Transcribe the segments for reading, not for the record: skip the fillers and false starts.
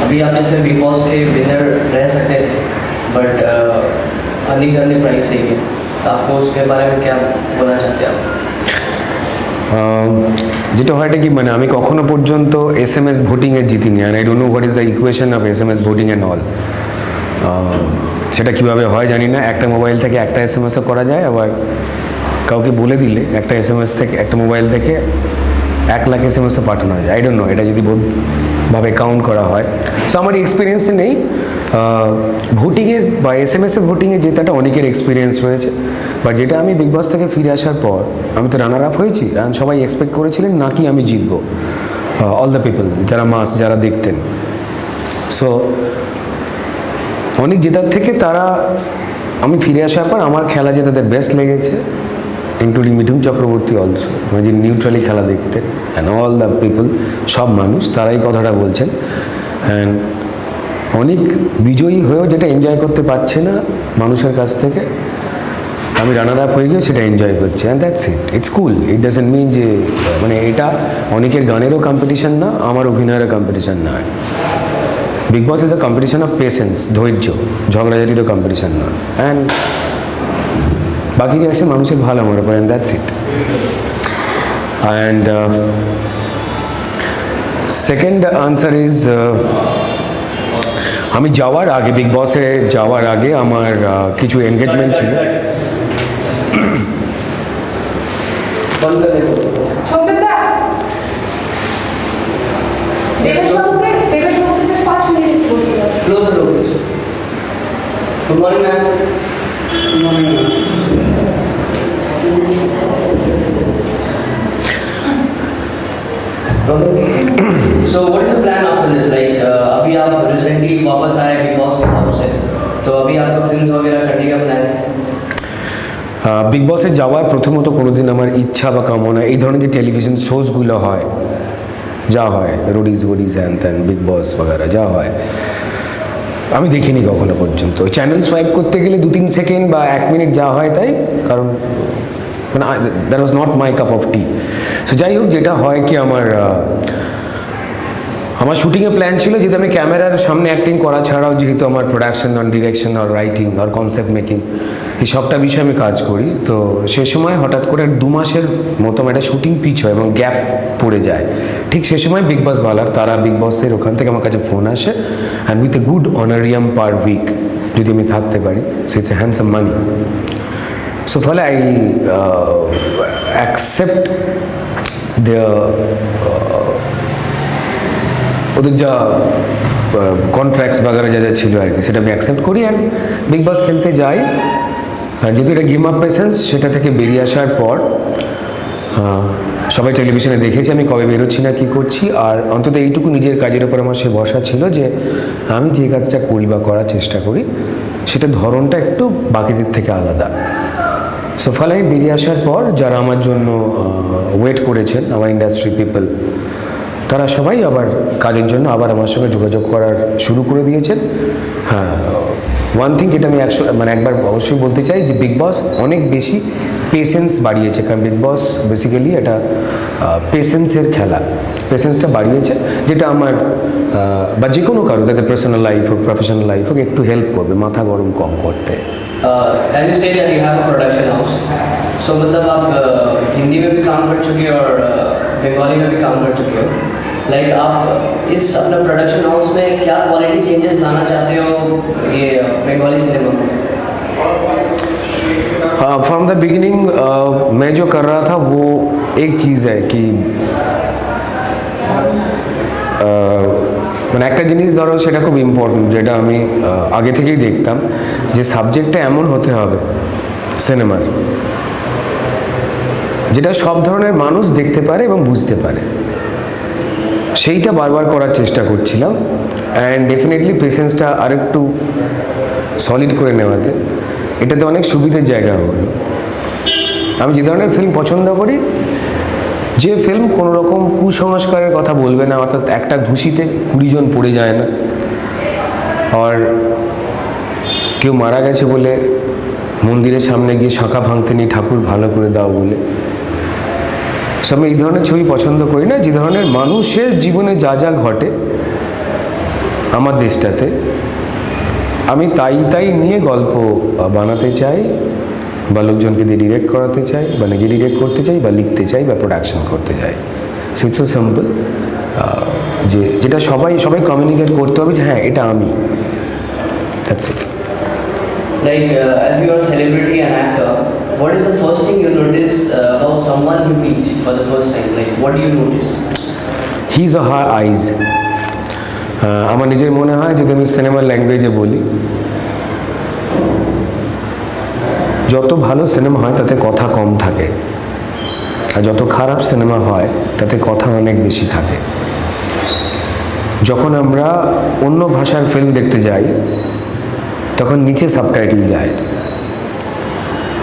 अभी आप जैसे बिग बॉस के विनर रह सकते थे, बट अलीगढ़ ने प्राइस ले लिया, तो आपको उसके बारे में क्या बोलना चाहते हैं आप? যেটা হয়টা কি মানে আমি কখনো পর্যন্ত SMS ভোটিংয়ে জিতিনি, and I don't know what is the equation of SMS voting and all. সেটা কীভাবে হয় জানি না, একটা মোবাইল থেকে একটা SMS করা যায়, আবার কাউকে বলে দিলে একটা SMS থেকে একটা মোবাইল থেকে 1 লাখ SMS পাঠানো যায়। আই ডোন্ট নো এটা যদি ভাবে কাউন্ট করা হয়। সো আমার এক্সপিরিয়েন্স নেই ভোটিংয়ের বা SMS-এ ভোটিংয়ে জেতাটা, অনেকের এক্সপিরিয়েন্স রয়েছে। বা যেটা আমি বিগ বস থেকে ফিরে আসার পর আমি তো রানার আপ হয়েছি, অ্যান্ড সবাই এক্সপেক্ট করেছিলেন নাকি আমি জিতবো, অল দ্য পিপল যারা যারা দেখতেন। সো অনেক জেতার থেকে তারা আমি ফিরে আসার পর আমার খেলা যে তাদের বেস্ট লেগেছে, ইনক্লুডিং মিঠুন চক্রবর্তী অলসো, যে নিউট্রালি খেলা দেখতেন, অ্যান্ড অল দ্য পিপল, সব মানুষ তারাই কথাটা বলছেন। অ্যান্ড অনেক বিজয়ী হয়েও যেটা এনজয় করতে পারছে না মানুষের কাছ থেকে, আমি রানার আপ হয়ে গিয়ে সেটা এনজয় করছি, and that's it. It's cool, it doesn't mean যে মানে এটা অনেকের গানেরও কম্পিটিশন না, আমার অভিনয়েরও কম্পিটিশন না। Bigg Boss is a competition of patience, ধৈর্য, ঝগড়াঝাটিরও কম্পিটিশন না। অ্যান্ড বাকি আছে মানুষের ভালো আমার উপর, and that's it. And second answer is, আমি যাওয়ার আগে, বিগ বসে যাওয়ার আগে আমার কিছু এনগেজমেন্ট ছিল। Good morning, ma'am. Good morning, ma'am. So what is the plan after this? Like अभी आप recently वापस आए बिग बॉस के हाउस से, तो अभी आपका फिल्म वगैरह करने का प्लान है? বিগ বসে যাওয়ার প্রথমত কোনোদিন আমার ইচ্ছা বা কামনা, এই ধরনের যে টেলিভিশন শোজগুলো হয়, যা হয় রোডিজ ওডিজ হ্যান ত্যান, বিগ বস বগেরা যা হয়, আমি দেখিনি কখনো পর্যন্ত। চ্যানেল সোয়াইপ করতে গেলে 2-3 সেকেন্ড বা 1 মিনিট যা হয় তাই, কারণ মানে that was not my cup of T. So যাই হোক, যেটা হয় কি আমার শুটিংয়ের প্ল্যান ছিল, যেহেতু আমি ক্যামেরার সামনে অ্যাক্টিং করা ছাড়াও যেহেতু আমার প্রোডাকশন আর ডিরেকশন আর রাইটিং আর কনসেপ্ট মেকিং এই সবটা বিষয়ে আমি কাজ করি, তো সে সময় হঠাৎ করে 2 মাসের মতো একটা শুটিং পিচ হয় এবং গ্যাপ পড়ে যায়। ঠিক সে সময় বিগ বস বালার তারা বিগ বসের ওখান থেকে আমার কাছে ফোন আসে, and with a good honorarium per week যদি আমি থাকতে পারি, so it's a handsome money. So ফলে আই অ্যাকসেপ্ট ওদের যা কন্ট্রাক্টস বাগারে যা যা ছিল আর কি, সেটা আমি অ্যাকসেপ্ট করি অ্যান্ড বিগ বস খেলতে যাই। আর যেহেতু এটা গেম অফ পেশেন্স, সেটা থেকে বেরিয়ে আসার পর সবাই টেলিভিশনে দেখেছি আমি কবে বেরোচ্ছি না কী করছি, আর অন্তত এইটুকু নিজের কাজের ওপর আমার সে ভরসা ছিল যে আমি যে কাজটা করি বা করার চেষ্টা করি সেটা ধরনটা একটু বাকিদের থেকে আলাদা। সো ফলে আমি বেরিয়ে আসার পর যারা আমার জন্য ওয়েট করেছেন, আমার ইন্ডাস্ট্রি পিপল, তারা সবাই আবার কাজের জন্য আবার আমার সঙ্গে যোগাযোগ করার শুরু করে দিয়েছেন। হ্যাঁ, ওয়ান থিং যেটা আমি একবার অবশ্যই বলতে চাই যে বিগ বস অনেক বেশি পেশেন্স বাড়িয়েছে, কারণ বিগ বস বেসিক্যালি এটা পেশেন্সের খেলা, পেশেন্সটা বাড়িয়েছে, যেটা আমার বা যে কোনো কারো যাতে পার্সোনাল লাইফ হোক প্রফেশনাল লাইফ হোক একটু হেল্প করবে মাথা গরম কম করতে। As you say that you have a production house, so मतलब आप हिंदी में भी काम कर चुके हो और बंगाली में भी काम कर चुके हो, लाइक आप इस अपना प्रोडक्शन हाउस में क्या क्वालिटी चेंजेस लाना चाहते हो ये बंगाली सिनेमा में? फ्रॉम द बिगिनिंग मैं जो कर रहा था वो एक चीज़ है कि মানে একটা জিনিস ধরো সেটা খুব ইম্পর্টেন্ট, যেটা আমি আগে থেকেই দেখতাম যে সাবজেক্টটা এমন হতে হবে সিনেমার যেটা সব ধরনের মানুষ দেখতে পারে এবং বুঝতে পারে, সেইটা বারবার করার চেষ্টা করছিলাম। অ্যান্ড ডেফিনেটলি পেশেন্সটা আরেকটু সলিড করে নেওয়াতে এটাতে অনেক সুবিধের জায়গা হলো। আমি যে ধরনের ফিল্ম পছন্দ করি, যে ফিল্ম কোনো রকম কুসংস্কারের কথা বলবে না, অর্থাৎ একটা ঘুষিতে 20 জন পড়ে যায় না, আর কেউ মারা গেছে বলে মন্দিরের সামনে গিয়ে শাঁখা ভাঙতে নেই ঠাকুর ভালো করে দাও বলে, সব এই ধরনের ছবি পছন্দ করি না। যে ধরনের মানুষের জীবনে যা যা ঘটে আমার দেশটাতে আমি তাই নিয়ে গল্প বানাতে চাই বা লোকজনকে দিয়ে ডিরেক্ট করাতে চাই বা নিজে ডিরেক্ট করতে চাই বা লিখতে চাই বা প্রোডাকশন করতে চাই। সো ইটস সো সিম্পল, যেটা সবাই কমিউনিকেট করতে হবে যে হ্যাঁ এটা আমি, that's it. Like as you are a celebrity and actor, what is the first thing you notice about someone you meet for the first time? Like what do you notice? His or her eyes. আমার নিজের মনে হয় যদি আমি সিনেমার ল্যাঙ্গুয়েজে বলি, যত ভালো সিনেমা হয় তাতে কথা কম থাকে, আর যত খারাপ সিনেমা হয় তাতে কথা অনেক বেশি থাকে। যখন আমরা অন্য ভাষার ফিল্ম দেখতে যাই তখন নিচে সাবটাইটেল যায়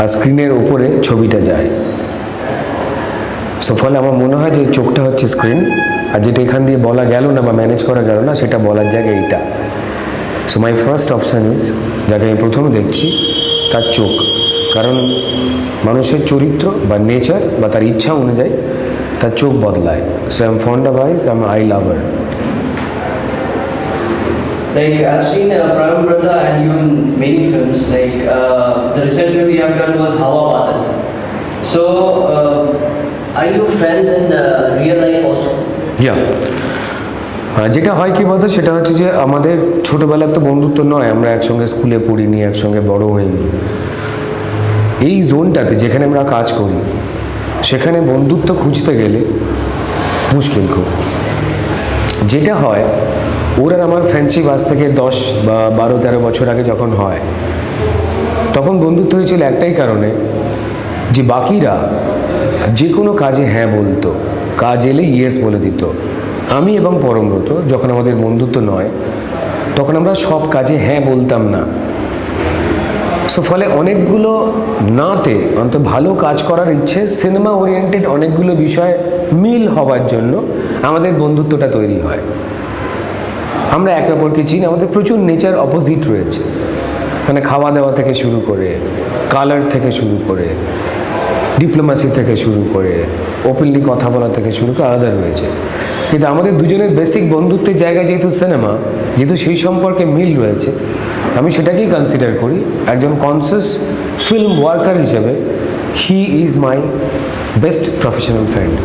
আর স্ক্রিনের উপরে ছবিটা যায়। সো ফলে আমার মনে হয় যে চোখটা হচ্ছে স্ক্রিন, আর যেটা এখান দিয়ে বলা গেল না বা ম্যানেজ করা গেল না সেটা বলার জায়গা এইটা। So my first option is, যাকে আমি প্রথমে দেখছি তার চোখ, কারণ মানুষের চরিত্র বা নেচার বা তার ইচ্ছা অনুযায়ী তার চোখ বদলায়। So I am fond of eyes, I am I lover. Like I've seen Praram Brata and you in many films. Like the recent film we have done was Hawa Badal. So are you friends in real life also? Yeah. যেটা হয় কি বলতো, সেটা হচ্ছে যে আমাদের ছোটোবেলার তো বন্ধুত্ব নয়, আমরা একসঙ্গে স্কুলে পড়িনি, একসঙ্গে বড় হইনি। এই জোনটাতে যেখানে আমরা কাজ করি সেখানে বন্ধুত্ব খুঁজতে গেলে মুশকিল খুব। যেটা হয় ওর আর আমার ফ্রেন্ডশিপ আজ থেকে 10 বা 12-13 বছর আগে যখন হয়, তখন বন্ধুত্ব হয়েছিল একটাই কারণে যে বাকিরা যে কোনো কাজে হ্যাঁ বলতো, কাজ এলে ইয়েস বলে দিত। আমি এবং পরমব্রত যখন আমাদের বন্ধুত্ব নয় তখন আমরা সব কাজে হ্যাঁ বলতাম না। সো ফলে অনেকগুলো নাতে অন্তত ভালো কাজ করার ইচ্ছে, সিনেমা ওরিয়েন্টেড অনেকগুলো বিষয় মিল হওয়ার জন্য আমাদের বন্ধুত্বটা তৈরি হয়। আমরা একে অপরকে চিনি, আমাদের প্রচুর নেচার অপোজিট রয়েছে, মানে খাওয়া দাওয়া থেকে শুরু করে, কালার থেকে শুরু করে, ডিপ্লোম্যাসি থেকে শুরু করে, ওপেনলি কথা বলা থেকে শুরু করে আলাদা রয়েছে। কিন্তু আমাদের দুজনের বেসিক বন্ধুত্বের জায়গায় যেহেতু সিনেমা, যেহেতু সেই সম্পর্কে মিল রয়েছে, আমি সেটাকেই কনসিডার করি একজন কনসিয়াস ফিল্ম ওয়ার্কার হিসেবে he is my best professional friend.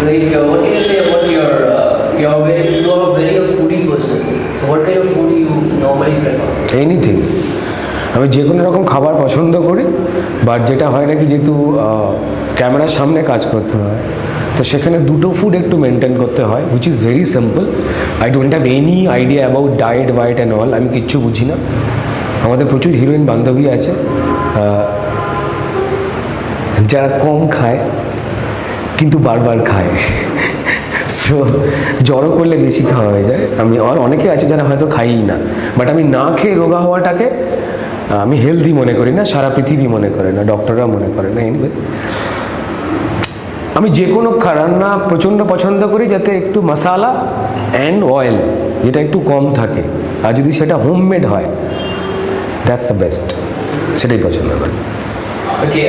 Like what can you say about you are very a foodie person. So what kind of food do you normally prefer? Anything, আমি যে কোনো রকম খাবার পছন্দ করি, but যেটা হয় নাকি যেহেতু ক্যামেরার সামনে কাজ করতে হয় তো সেখানে দুটো ফুড একটু মেনটেন করতে হয়, which is very simple. I don't have any idea about diet weight and all, আমি কিচ্ছু বুঝি না। আমাদের প্রচুর হিরোইন বান্ধবী আছে যারা কম খায় কিন্তু বারবার খায়, সো জড়ো করলে বেশি খাওয়া হয়ে যায়। আমি আর অনেকে আছে যারা হয়তো খাইই না, বাট আমি না খেয়ে রোগা হওয়াটাকে আমি হেলদি মনে করি না, সারা পৃথিবী মনে করে না, ডক্টররা মনে করে না। এনিওয়েজ আমি যে কোনো রান্না প্রচণ্ড পছন্দ করি যাতে একটু মশালা অ্যান্ড অয়েল যেটা একটু কম থাকে, আর যদি সেটা হোমমেড হয় দ্যাটস দ্য বেস্ট, সেটাই পছন্দ করি। Okay,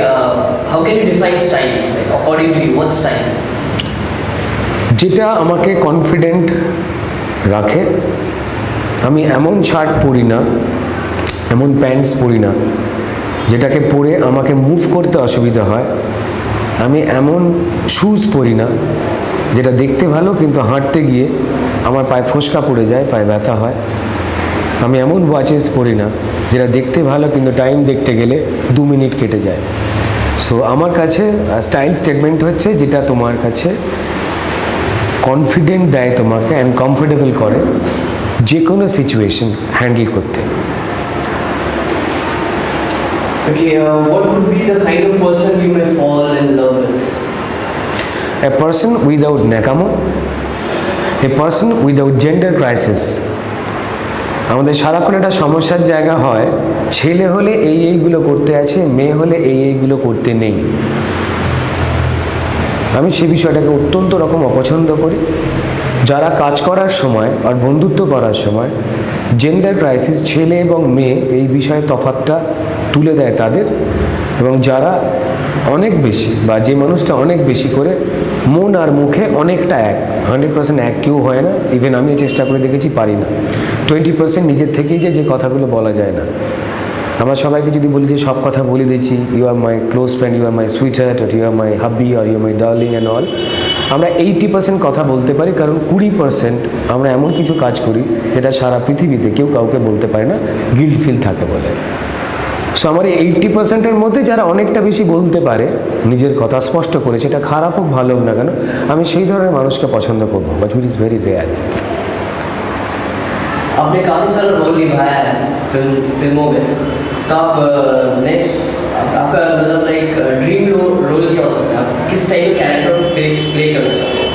how can you define style? Like, according to you, what's style? যেটা আমাকে কনফিডেন্ট রাখে। আমি এমন শার্ট পরি না, এমন প্যান্টস পরি না যেটাকে পরে আমাকে মুভ করতে অসুবিধা হয়। আমি এমন শুজ পরি না যেটা দেখতে ভালো কিন্তু হাঁটতে গিয়ে আমার পায়ে ফোসকা পড়ে যায়, পায়ে ব্যথা হয়। আমি এমন ওয়াচেস পরি না যেটা দেখতে ভালো কিন্তু টাইম দেখতে গেলে 2 মিনিট কেটে যায়। সো আমার কাছে স্টাইল স্টেটমেন্ট হচ্ছে যেটা তোমার কাছে কনফিডেন্ট দেয় তোমাকে অ্যান্ড কমফোর্টেবল করে যে কোনো সিচুয়েশন হ্যান্ডেল করতে। Okay, what would be the kind of person you may fall in love with? A person without nakamo, a person without gender crisis. আমাদের সারাক্ষণ একটা সমস্যার জায়গা হয়, ছেলে হলে এইগুলো করতে আছে, মেয়ে হলে এইগুলো করতে নেই। আমি সে বিষয়টাকে অত্যন্ত রকম অপছন্দ করি। যারা কাজ করার সময় আর বন্ধুত্ব করার সময় জেন্ডার ক্রাইসিস, ছেলে এবং মেয়ে এই বিষয়ে তফাৎটা তুলে দেয় তাদের, এবং যারা অনেক বেশি, বা যে মানুষটা অনেক বেশি করে মন আর মুখে অনেকটা এক, 100% এক কেউ হয় না। ইভেন আমিও চেষ্টা করে দেখেছি, পারি না। 20% নিজের থেকেই যে কথাগুলো বলা যায় না। আমরা সবাইকে যদি বলি যে সব কথা বলে দিচ্ছি, you are my close friend, you are my sweetheart, you are my hubby, আর you are my darling and all, আমরা 80% কথা বলতে পারি, কারণ 20% আমরা এমন কিছু কাজ করি যেটা সারা পৃথিবীতে কেউ কাউকে বলতে পারে না, গিল্ট ফিল থাকে বলে। সো আমার এই 80%-এর মধ্যে যারা অনেকটা বেশি বলতে পারে নিজের কথা স্পষ্ট করে, সেটা খারাপ হোক ভালো হোক না কেন, আমি সেই ধরনের মানুষকে পছন্দ করবো, but which is very rare. आपने काफ़ी सारा रोल निभाया है फिल्मों में, तो आप नेक्स्ट आपका मतलब लाइक ड्रीम रोल क्या हो सकता है? आप किस टाइप का कैरेक्टर प्ले करना चाहते हैं?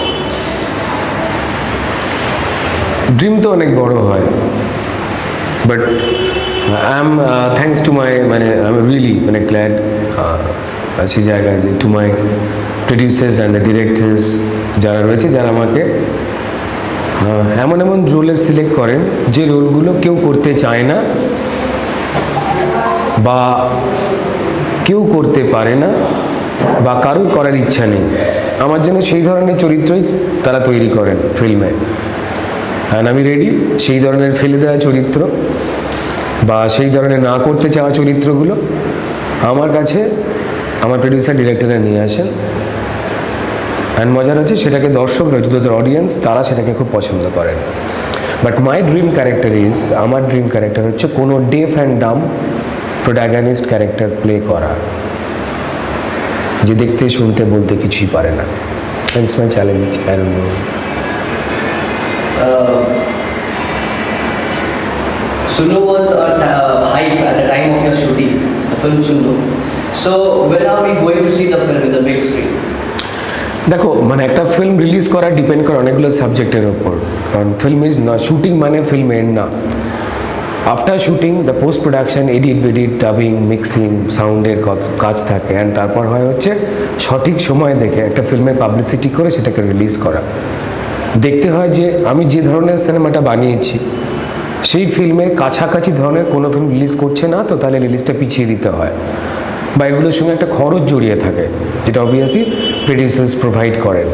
ड्रीम तो अनेक बड़ है, but I am thanks to my मैंने आई एम रियली मैंने ग्लैड अच्छी जगह to my producers and the directors যারা রয়েছে, যারা আমাকে এমন এমন রোলে সিলেক্ট করেন যে রোলগুলো কেউ করতে চায় না বা কেউ করতে পারে না বা কারোর করার ইচ্ছা নেই। আমার জন্য সেই ধরনের চরিত্রই তারা তৈরি করেন ফিল্মে, আর আমি রেডি সেই ধরনের ফেলে দেওয়া চরিত্র বা সেই ধরনের না করতে চাওয়া চরিত্রগুলো আমার কাছে আমার প্রডিউসার ডিরেক্টররা নিয়ে আসেন। অ্যান্ড মজার হচ্ছে সেটাকে দর্শকরা, যুদ্ধের অডিয়েন্স, তারা সেটাকে খুব পছন্দ করেন। But my dream character is, আমার ড্রিম ক্যারেক্টার হচ্ছে কোনো deaf and Dam protagonist character play করা, যে দেখতে শুনতে বলতে কিছুই পারে না। That's my challenge. I don't no. Sunnu was a hype at the time of your shooting, the film Sunnu. So when are we going to see the film in the big screen? দেখো, মানে একটা film release করা depend করে অনেকগুলো সাবজেক্টের ওপর, কারণ film is না শুটিং মানে ফিল্ম এন্ড না। After shooting the post production, edit dubbing, mixing, সাউন্ডের কাজ থাকে, অ্যান্ড তারপর হয় হচ্ছে সঠিক সময় দেখে একটা ফিল্মের পাবলিসিটি করে সেটাকে রিলিজ করা। দেখতে হয় যে আমি যে ধরনের সিনেমাটা বানিয়েছি সেই ফিল্মের কাছাকাছি ধরনের কোনো ফিল্ম রিলিজ করছে না, তো তাহলে রিলিজটা পিছিয়ে দিতে হয়, বা এগুলোর সঙ্গে একটা খরচ জড়িয়ে থাকে, যেটা অবভিয়াসলি প্রডিউসার্স প্রোভাইড করেন।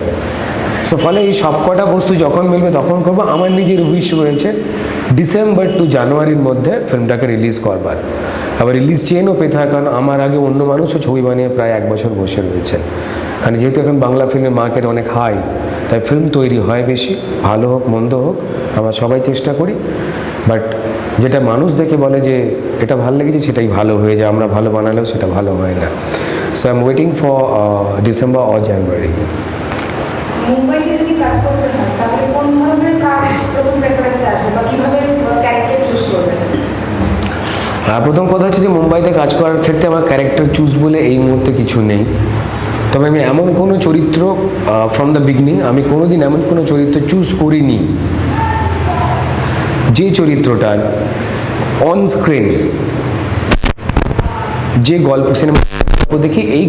সো ফলে এই সব কটা বস্তু যখন মিলবে তখন করবো। আমার নিজের উইশ রয়েছে ডিসেম্বর টু জানুয়ারির মধ্যে ফিল্মটাকে রিলিজ করবার। আবার রিলিজ চেনও পেতে হয়, কারণ আমার আগে অন্য মানুষও ছবি বানিয়ে প্রায় 1 বছর বসে রয়েছে। কারণ যেহেতু এখন বাংলা ফিল্মের মার্কেট অনেক হাই, তাই ফিল্ম তৈরি হয় বেশি, ভালো হোক মন্দ হোক আমরা সবাই চেষ্টা করি। বাট যেটা মানুষ দেখে বলে যে এটা ভালো লেগেছে সেটাই ভালো হয়ে যায়, আমরা ভালো বানালেও সেটা ভালো হয় না। So I am waiting for December or January. মুম্বাইতে যদি কাজ করতে হয় তাহলে কোন ধরনের কাজ প্রথম প্রেফারেন্সে আসবে বা কিভাবে ক্যারেক্টার চুজ করবেন? প্রথম কথা হচ্ছে যে মুম্বাইতে কাজ করার ক্ষেত্রে আমার ক্যারেক্টার চুজ বলে এই মুহূর্তে কিছু নেই। তবে আমি এমন কোনো চরিত্র ফ্রম দ্য বিগিনিং আমি কোনোদিন এমন কোনো চরিত্র চুজ করিনি যে চরিত্রটার অন স্ক্রিন যে গল্প সিনেমা দেখি এই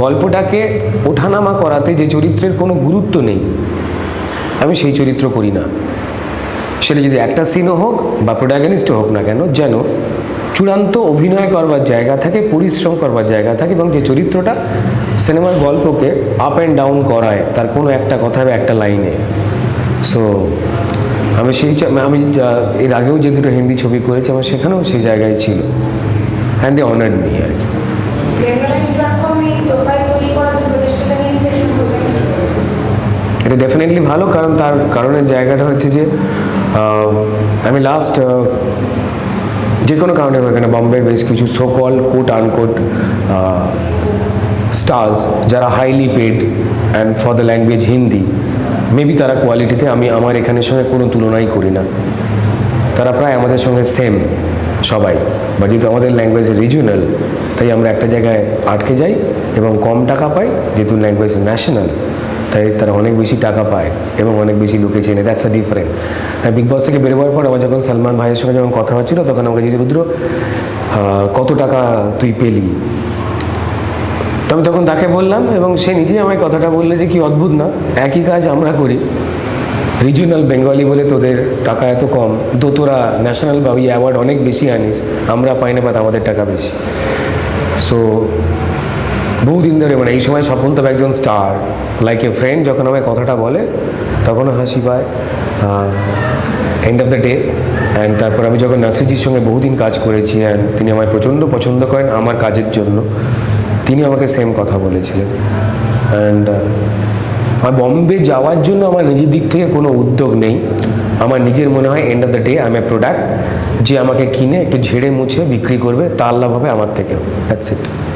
গল্পটাকে ওঠানামা করাতে যে চরিত্রের কোনো গুরুত্ব নেই, আমি সেই চরিত্র করি না। সেটা যদি একটা সিনও হোক বা প্রোটাগনিস্টও হোক না কেন, যেন চূড়ান্ত অভিনয় করবার জায়গা থাকে, পরিশ্রম করবার জায়গা থাকে, এবং যে চরিত্রটা সিনেমার গল্পকে আপ অ্যান্ড ডাউন করায় তার কোনো একটা কথা বা একটা লাইনে। সো আমি এর আগেও যে দুটো হিন্দি ছবি করেছি আমার সেখানেও সেই জায়গায় ছিল, অ্যান্ড দে অনার্ড মি আর কি। এটা ডেফিনেটলি ভালো, কারণ তার কারণের জায়গাটা হচ্ছে যে আমি লাস্ট যে কোনো কারণে এখানে বম্বের বেশ কিছু সোকল কোট আনকোট স্টার্স যারা highly paid and for the language Hindi, maybe তারা কোয়ালিটিতে আমি আমার এখানের সঙ্গে কোনো তুলনাই করি না, তারা প্রায় আমাদের সঙ্গে সেম সবাই। বা যেহেতু আমাদের ল্যাঙ্গুয়েজ রিজিওনাল, তাই আমরা একটা জায়গায় আটকে যাই এবং কম টাকা পাই। যেহেতু ল্যাঙ্গুয়েজ ন্যাশনাল, তাই তারা অনেক বেশি টাকা পায় এবং অনেক বেশি লোকে চেনে। That's a different. বিগ বস থেকে বেরোবার পর আমার যখন সলমান ভাইয়ের সঙ্গে যখন কথা হচ্ছিল, তখন আমাকে যে রুদ্র কত টাকা তুই পেলি, তো আমি তখন তাকে বললাম, এবং সে নিজেই আমায় কথাটা বললে যে কি অদ্ভুত না, একই কাজ আমরা করি, রিজিওনাল বেঙ্গলি বলে তোদের টাকা এত কম, তো তোরা ন্যাশনাল বা ওই অ্যাওয়ার্ড অনেক বেশি আনিস, আমরা পাই না, বা আমাদের টাকা বেশি। সো বহুদিন ধরে, মানে এই সময় সফল তবে একজন স্টার লাইক এ ফ্রেন্ড যখন আমায় কথাটা বলে তখনও হাসি পায় end of the day. And তারপর আমি যখন নাসিরজির সঙ্গে বহুদিন কাজ করেছি অ্যান্ড তিনি আমায় প্রচণ্ড পছন্দ করেন আমার কাজের জন্য, তিনি আমাকে সেম কথা বলেছিলেন। অ্যান্ড আর বম্বে যাওয়ার জন্য আমার নিজের দিক থেকে কোনো উদ্যোগ নেই। আমার নিজের মনে হয় end of the day I M A product, যে আমাকে কিনে একটু ঝেড়ে মুছে বিক্রি করবে, তার লাভ হবে আমার থেকেও। That's it.